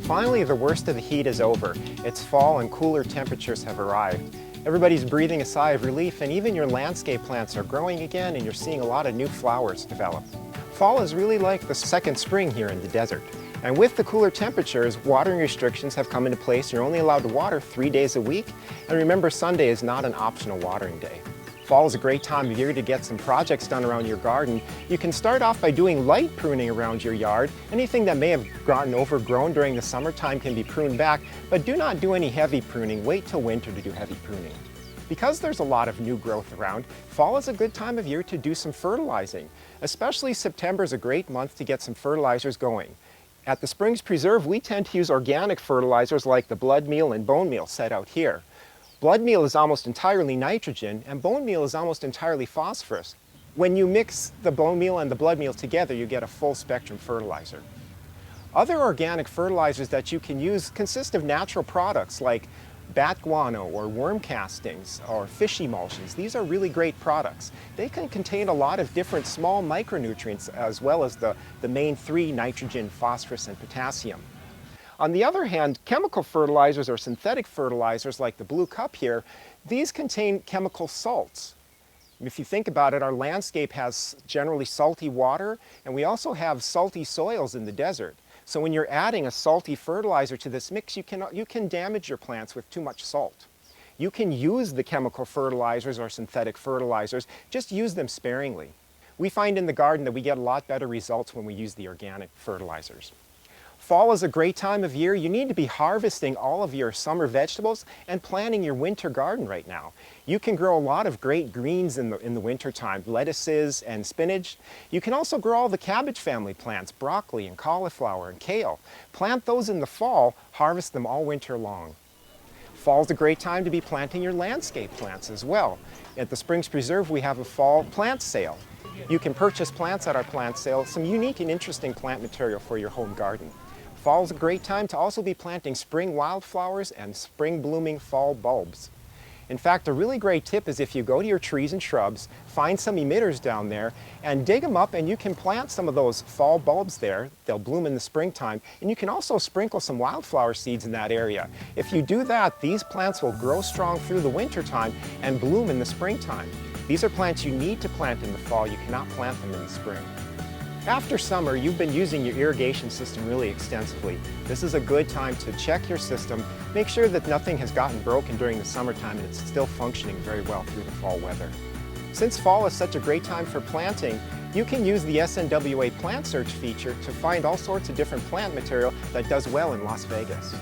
Finally, the worst of the heat is over. It's fall and cooler temperatures have arrived. Everybody's breathing a sigh of relief, and even your landscape plants are growing again, and you're seeing a lot of new flowers develop. Fall is really like the second spring here in the desert. And with the cooler temperatures, watering restrictions have come into place. You're only allowed to water 3 days a week. And remember, Sunday is not an optional watering day. Fall is a great time of year to get some projects done around your garden. You can start off by doing light pruning around your yard. Anything that may have gotten overgrown during the summertime can be pruned back, but do not do any heavy pruning. Wait till winter to do heavy pruning. Because there's a lot of new growth around, fall is a good time of year to do some fertilizing. Especially September is a great month to get some fertilizers going. At the Springs Preserve, we tend to use organic fertilizers like the blood meal and bone meal set out here. Blood meal is almost entirely nitrogen, and bone meal is almost entirely phosphorus. When you mix the bone meal and the blood meal together, you get a full spectrum fertilizer. Other organic fertilizers that you can use consist of natural products like bat guano or worm castings or fish emulsions. These are really great products. They can contain a lot of different small micronutrients as well as the main three: nitrogen, phosphorus, and potassium. On the other hand, chemical fertilizers or synthetic fertilizers like the Blue Cup here, these contain chemical salts. If you think about it, our landscape has generally salty water, and we also have salty soils in the desert. So when you're adding a salty fertilizer to this mix, you can damage your plants with too much salt. You can use the chemical fertilizers or synthetic fertilizers, just use them sparingly. We find in the garden that we get a lot better results when we use the organic fertilizers. Fall is a great time of year. You need to be harvesting all of your summer vegetables and planting your winter garden right now. You can grow a lot of great greens in the winter time, lettuces and spinach. You can also grow all the cabbage family plants, broccoli and cauliflower and kale. Plant those in the fall, harvest them all winter long. Fall is a great time to be planting your landscape plants as well. At the Springs Preserve, we have a fall plant sale. You can purchase plants at our plant sale, some unique and interesting plant material for your home garden. Fall is a great time to also be planting spring wildflowers and spring blooming fall bulbs. In fact, a really great tip is if you go to your trees and shrubs, find some emitters down there and dig them up, and you can plant some of those fall bulbs there. They'll bloom in the springtime, and you can also sprinkle some wildflower seeds in that area. If you do that, these plants will grow strong through the wintertime and bloom in the springtime. These are plants you need to plant in the fall. You cannot plant them in the spring. After summer, you've been using your irrigation system really extensively. This is a good time to check your system, make sure that nothing has gotten broken during the summertime and it's still functioning very well through the fall weather. Since fall is such a great time for planting, you can use the SNWA Plant Search feature to find all sorts of different plant material that does well in Las Vegas.